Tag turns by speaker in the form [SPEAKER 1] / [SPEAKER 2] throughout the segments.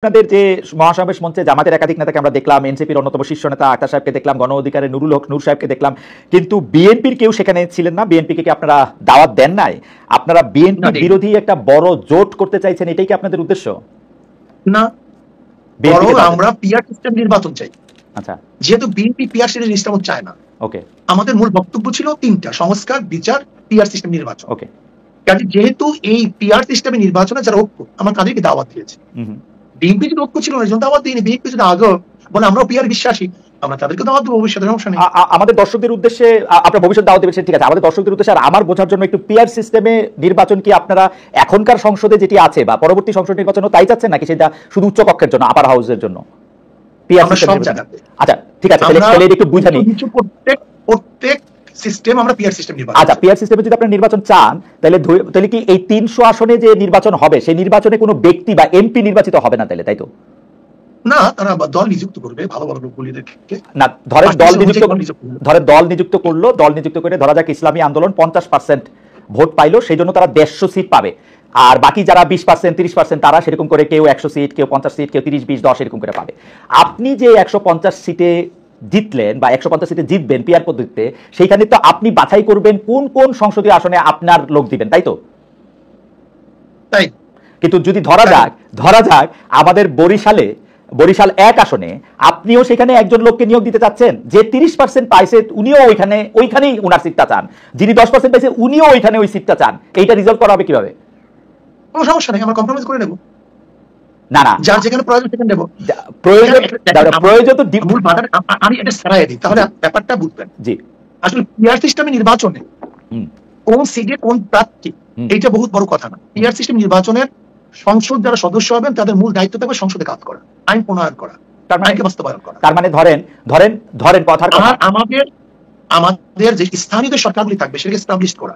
[SPEAKER 1] আপনাদের যে মহাসমাবেশ মঞ্চে জামাতের একাধিক নেতাকে আমরা দেখলাম, এনসিপির অন্যতম শীর্ষ নেতা আক্তার সাহেবকে দেখলাম, গণ অধিকারের নুরুল হক নূর সাহেবকে দেখলাম, কিন্তু বিএনপির কেউ সেখানে ছিলেন না। বিএনপিকে কি আপনারা দাওয়াত দেন নাই? আপনারা বিএনপি বিরোধী একটা বড় জোট করতে চাইছেন, এটাই কি আপনাদের উদ্দেশ্য?
[SPEAKER 2] না, বরং আমরা পিআর সিস্টেম নির্বাচন চাই।
[SPEAKER 1] আচ্ছা,
[SPEAKER 2] যেহেতু বিএনপি পিআর সিস্টেম চায় না,
[SPEAKER 1] ওকে,
[SPEAKER 2] আমাদের মূল বক্তব্য ছিল তিনটা: সংস্কার, বিচার, পিআর সিস্টেম নির্বাচন।
[SPEAKER 1] ওকে,
[SPEAKER 2] কাজে যেহেতু এই পিআর সিস্টেমের নির্বাচনে যারা ঐক্য, আমরা তাদেরকে দাওয়াত দিয়েছি। বিএনপি যদি ঐক্য ছিল না, এই জন্য দাওয়াত দিইনি। বিএনপি যদি আগে বলে আমরা পিআর বিশ্বাসী, আমরা তাদেরকে দাওয়াত দেবো ভবিষ্যতে, সমস্যা নেই।
[SPEAKER 1] আমাদের দর্শকদের উদ্দেশ্যে আপনার ভবিষ্যৎ দাওয়াত দেবেন, ঠিক আছে। আমাদের দর্শকদের উদ্দেশ্যে আর আমার বোঝার জন্য একটু পিআর সিস্টেমে নির্বাচন কি আপনারা এখনকার সংসদে যেটি আছে বা পরবর্তী সংসদ নির্বাচনও তাই চাচ্ছেন, নাকি সেটা শুধু উচ্চ কক্ষের জন্য, আপার হাউসের জন্য?
[SPEAKER 2] আচ্ছা,
[SPEAKER 1] ঠিক আছে, তাহলে একটু বুঝে নিই।
[SPEAKER 2] প্রত্যেক সিস্টেম আমরা পিআর সিস্টেম নির্বাচন।
[SPEAKER 1] আচ্ছা, পিআর সিস্টেমে যদি আপনারা নির্বাচন চান, তাহলে কি এই 300 আসনে যে নির্বাচন হবে সেই নির্বাচনে কোনো ব্যক্তি বা এমপি নির্বাচিত হবে না, তাই তো?
[SPEAKER 2] না, তারা দল নিযুক্ত করবে, ভালো ভালো লোকগুলিদেরকে।
[SPEAKER 1] না, ধরেন দল নিযুক্ত করলো, দল নিযুক্ত করে ধরা যাক ইসলামী আন্দোলন 50% ভোট পাইলো, সেই জন্য তারা 150 সিট পাবে। আর বাকি যারা 20%, 30% তারা সেরকম করে কেউ 100 সিট, কেউ 50 সিট, কেউ 30, 20, 10 এরকম করে পাবে। আপনি যে 150 সিটে জিতলেন বা 150 সিটে জিতবেন পিআর পদ্ধতিতে, সেইখানে তো আপনি বাছাই করবেন কোন কোন সংসদীয় আসনে আপনার লোক দিবেন, তাই তো?
[SPEAKER 2] তাই।
[SPEAKER 1] কিন্তু যদি ধরা যাক আমাদের বরিশাল 1 আসনে আপনিও সেখানে একজন লোককে নিয়োগ দিতে চাচ্ছেন যে 30% পাইছে, উনিও ওইখানেই উনার সিটটা চান, যিনি 10% পাইছে উনিও ওইখানে ওই সিটটা চান, এইটা রিজলভ করা হবে কিভাবে?
[SPEAKER 2] কোনো সমস্যা নেই, আমরা কম্প্রোমাইজ করে নেব।
[SPEAKER 1] না,
[SPEAKER 2] যার যেখানে প্রয়োজন সেখানে দেব।
[SPEAKER 1] প্রয়োজন তো
[SPEAKER 2] আমি এটা সারাই দিই, তাহলে ব্যাপারটা বুঝবেন।
[SPEAKER 1] জি,
[SPEAKER 2] আসলে পিআর সিস্টেমে নির্বাচনে কোন সিটে কোন প্রার্থী, এটা বহুত বড় কথা না। পিআর সিস্টেম নির্বাচনের সংসদ যারা সদস্য হবেন তাদের মূল দায়িত্ব থাকবে সংসদে কাজ করা, আইন প্রণয়ন করা, আইনকে বাস্তবায়ন করা।
[SPEAKER 1] তার মানে ধরেন কথার কথা,
[SPEAKER 2] আমাদের যে স্থানীয় সরকারগুলি থাকবে সেটাকে এস্টাবলিশ করা।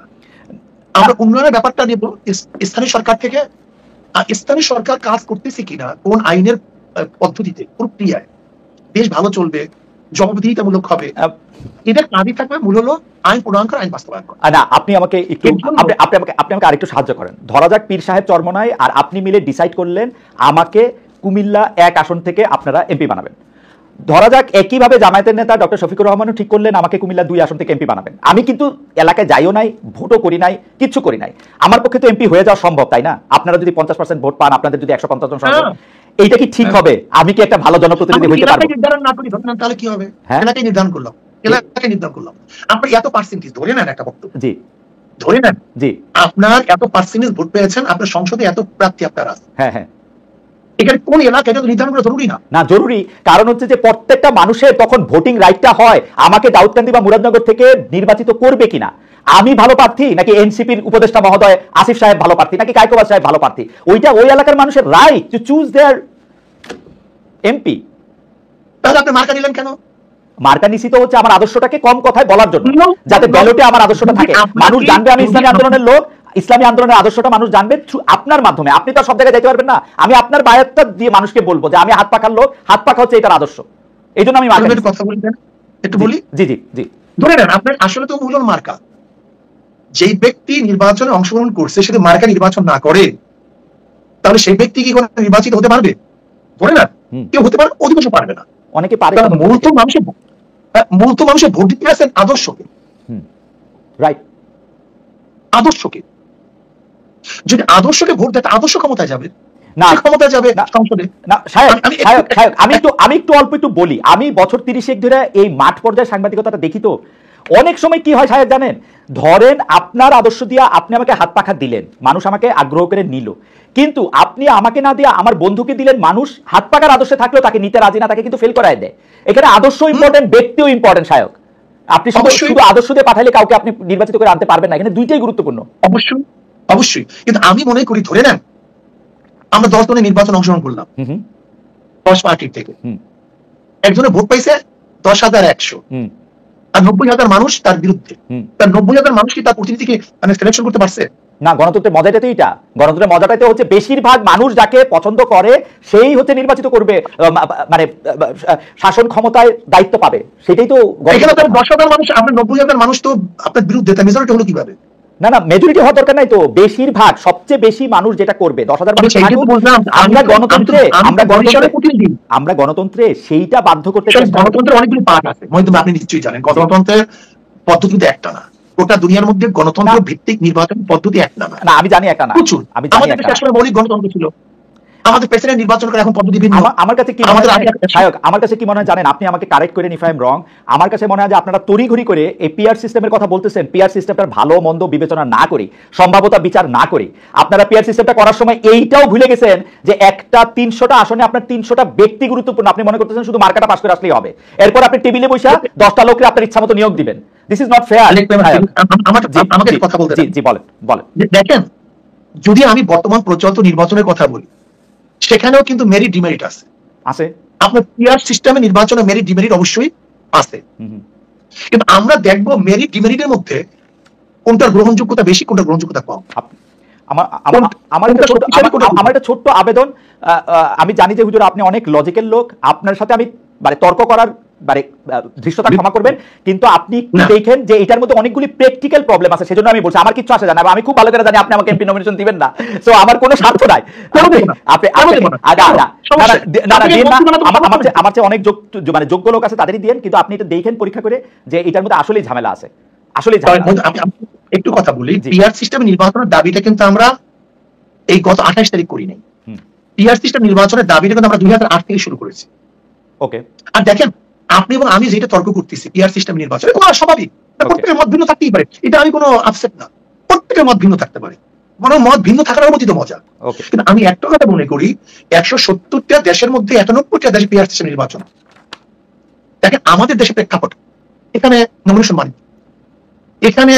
[SPEAKER 2] আমরা উন্নয়নের ব্যাপারটা নেব স্থানীয় সরকার থেকে। স্থানীয় সরকার কাজ করতেছে কিনা, কোন আইনের পদ্ধতিতে, প্রক্রিয়ায় দেশ ভালো চলবে, জবাবদিহিতামূলক হবে, এটা কাজই থাকবে। মূল হলো আইন প্রণয়ন করা, আইন বাস্তবায়ন করা।
[SPEAKER 1] না, আপনি আমাকে আরেকটু সাহায্য করেন। ধরা যাক পীর সাহেব চরমনাই আর আপনি মিলে ডিসাইড করলেন আমাকে কুমিল্লা 1 আসন থেকে আপনারা এমপি বানাবেন। ধরা যাক একইভাবে জামায়াতের নেতা ডক্টর শফিকুর রহমানও ঠিক করলেন আমাকে কুমিল্লা 2 আসন থেকে এমপি বানাবেন। আমি কিন্তু এলাকায় যাইও নাই, ভোটও করি নাই, কিচ্ছু করি নাই, আমার পক্ষে তো এমপি হয়ে যাওয়া সম্ভব, তাই না? আপনারা যদি 50% ভোট পান, আপনাদের যদি 150 জন সংসদ, এইটা কি ঠিক হবে? আমি কি একটা ভালো জনপ্রতিনিধি হইতে পারবো?
[SPEAKER 2] নির্ধারণ না করি তাহলে কি হবে? এলাকায় নির্ধারণ করলাম, আপনি এত পার্সেন্টেজ ধরে নেন, একটা বক্তব্য জি ধরে নেন, জি আপনার এত পার্সেন্টেজ ভোট পেয়েছেন, আপনার সংসদে এত প্রার্থী আপনার আছে, হ্যাঁ, এখানে কোন এলাকা এটা নির্ধারণ করা জরুরি না? না, জরুরি। কারণ হচ্ছে যে প্রত্যেকটা মানুষের তখন ভোটিং রাইটটা হয় আমাকে দাউদকান্দি বা মুরাদনগর থেকে নির্বাচিত করবে কিনা, আমি ভালো প্রার্থী নাকি এনসিপির উপদেষ্টা মহোদয় আসিফ সাহেব ভালো প্রার্থী নাকি কায়কোবাদ সাহেব ভালো প্রার্থী, ওইটা ওই এলাকার মানুষের right to choose there MP. তাহলে আপনি মার্কা নিলেন কেন? মার্কা নিছি তো হচ্ছে আমার আদর্শটাকে কম কথায় বলার জন্য, যাতে ব্যালটে আমার আদর্শটা থাকে, মানুষ জানবে আমি ইসলামী আন্দোলনের লোক, ইসলামী আন্দোলনের আদর্শটা মানুষ জানবে আপনার মাধ্যমে। আপনি তো সব জায়গায় যাইতে পারবেন না, আমি আপনার বায়াতটা দিয়ে মানুষকে বলবো যে আমি হাত পাখার লোক, হাত পাখা হচ্ছে এটার আদর্শ, এই জন্য আমি কথা বলবেন। একটু বলি, জি জি জি ধরে নেন আপনার আসলে তো মূল মার্কা। যেই ব্যক্তি নির্বাচনে অংশগ্রহণ করছে সে যদি মার্কা নির্বাচন না করে, তাহলে সেই ব্যক্তি কি কোনো নির্বাচিত হতে পারবে? ধরে নেন কেউ হতে পারে, অধিকাংশ পারবে না, অনেকে পারে। মূলত মানুষের ভোট দিতে আসেন আদর্শকে, রাইট, আদর্শকে। যদি আদর্শকে ভোট দেয়, আদর্শ ক্ষমতায় যাবে না, ক্ষমতায় যাবে সংসদে না। আমি একটু অল্প একটু বলি, আমি বছর 30 ধরে এই মাঠ পর্যায়ে সাংবাদিকতাটা দেখি, তো অনেক সময় কি হয় সাহেব জানেন, ধরেন আপনার আদর্শ দিয়া আপনি আমাকে হাত পাখা দিলেন, মানুষ আমাকে আগ্রহ করে নিল, কিন্তু আপনি আমাকে না দিয়া আমার বন্ধুকে দিলেন, মানুষ হাত পাখার আদর্শে থাকলেও তাকে নিতে রাজি না, তাকে কিন্তু ফেল করায় দেয়। এখানে আদর্শ ইম্পর্টেন্ট, ব্যক্তিও ইম্পর্টেন্ট সায়ক। আপনি শুধু আদর্শ দিয়ে পাঠাইলে কাউকে আপনি নির্বাচিত করে আনতে পারবেন না, এখানে দুইটাই গুরুত্বপূর্ণ। অবশ্যই অবশ্যই, কিন্তু আমি মনে করি ধরে নেন আমরা 10 জনের নির্বাচন অংশগ্রহণ করলাম 10 পার্টির থেকে, একজনের ভোট পাইছে 10,100, আর 90,000 মানুষ তার বিরুদ্ধে। তার 90,000 মানুষ কি তার প্রতিনিধিকে মানে সিলেকশন করতে পারছে? না, গণতন্ত্রের মজাটাই তো এটা। গণতন্ত্রের মজাটাই তো হচ্ছে বেশিরভাগ মানুষ যাকে পছন্দ করে সেই হচ্ছে নির্বাচিত করবে, মানে শাসন ক্ষমতায় দায়িত্ব পাবে, সেটাই তো। এখানে তো 10,000 মানুষ, আপনার 90,000 মানুষ তো আপনার বিরুদ্ধে, তার মেজরিটি হলো কিভাবে?
[SPEAKER 1] না না মেজরিটি হওয়ার দরকার নাই তো, বেশিরভাগ সবচেয়ে বেশি মানুষ যেটা করবে 10,000 মানুষ। আমরা গণতন্ত্রে সেইটা বাধ্য করতে
[SPEAKER 2] গণতন্ত্রের অনেকগুলো পার্ট আছে, আপনি নিশ্চয়ই জানেন গণতন্ত্রের পদ্ধতি একটা না, গোটা দুনিয়ার মধ্যে গণতন্ত্র ভিত্তিক নির্বাচন পদ্ধতি একটা না।
[SPEAKER 1] আমি জানি একটা না,
[SPEAKER 2] আমি জানি একটা আসলে মৌলিক গণতন্ত্র ছিল, আমাদের প্রেসিডেন্ট নির্বাচন করে এখন পদ্ধতি ভিন্ন।
[SPEAKER 1] আমার কাছে কি আমার কাছে কি মনে হয় জানেন, আপনি আমাকে কারেক্ট করেন ইফ আই এম রং, আমার কাছে মনে হয় যে আপনারা তড়িঘড়ি করে এই পিআর সিস্টেমের কথা বলতেছেন, পিআর সিস্টেমটার ভালো মন্দ বিবেচনা না করি, সম্ভাব্যতা বিচার না করি আপনারা পিআর সিস্টেমটা করার সময় এইটাও ভুলে গেছেন যে একটা 300টা আসনে আপনার 300টা ব্যক্তি গুরুত্বপূর্ণ। আপনি মনে করতেছেন শুধু মার্কাটা পাস করে আসলেই হবে, এরপর আপনি টেবিলে বসে 10টা লোককে আপনার ইচ্ছা মতো নিয়োগ দিবেন। This is not fair.
[SPEAKER 2] আমাকে কথা বলতে
[SPEAKER 1] জি বলেন বলেন।
[SPEAKER 2] দেখেন, যদি আমি বর্তমান প্রচলিত নির্বাচনের কথা বলি, সেখানেও কিন্তু মেরিট ডিমেরিট আছে। আপনার পিআর সিস্টেমে নির্বাচনে মেরিট ডিমেরিট অবশ্যই আছে, কিন্তু আমরা দেখব মেরিট ডিমেরিটের মধ্যে কোনটার গ্রহণযোগ্যতা বেশি, কোনটার গ্রহণযোগ্যতা কম।
[SPEAKER 1] আমার একটা ছোট্ট আবেদন, আমি জানি যে হুজুর আপনি অনেক লজিক্যাল লোক, আপনার সাথে আমি মানে তর্ক করার মানে দৃশ্যতা ক্ষমা করবেন, কিন্তু আপনি দেখেন যে এটার মধ্যে অনেকগুলি প্র্যাকটিক্যাল প্রবলেম আছে, সেজন্য আমি বলছি আমার কিছু আসে জানা, আমি খুব ভালো করে জানি আপনি আমাকে এমপি নমিনেশন দিবেন না, সো আমার কোনো স্বার্থ নাই। আমার চেয়ে অনেক মানে যোগ্য লোক আছে, তাদেরই দিয়েন, কিন্তু আপনি এটা দেখেন পরীক্ষা করে যে এটার মধ্যে আসলেই ঝামেলা আছে, আসলেই ঝামেলা।
[SPEAKER 2] একটু কথা বলি, পিআর সিস্টেম নির্বাচনের দাবিটা কিন্তু আমরা এই গত 28 তারিখ করি নাই। পিআর সিস্টেম নির্বাচনের দাবিটা কিন্তু আমরা 2008 থেকে শুরু করেছি।
[SPEAKER 1] ওকে,
[SPEAKER 2] আর দেখেন আপনি এবং আমি যেটা তর্ক করতেছি পিআর সিস্টেম নির্বাচনে, কোনো স্বাভাবিক, প্রত্যেকের মত ভিন্ন থাকতেই পারে, এটা আমি কোনো আপসেট না, প্রত্যেকের মত ভিন্ন থাকতে পারে, মানে মত ভিন্ন থাকার মতই তো মজা। কিন্তু আমি একটা কথা মনে করি, 170টা দেশের মধ্যে 91টা দেশে পিআর সিস্টেম নির্বাচন। দেখেন আমাদের দেশে প্রেক্ষাপট, এখানে নমিনেশন মানে এখানে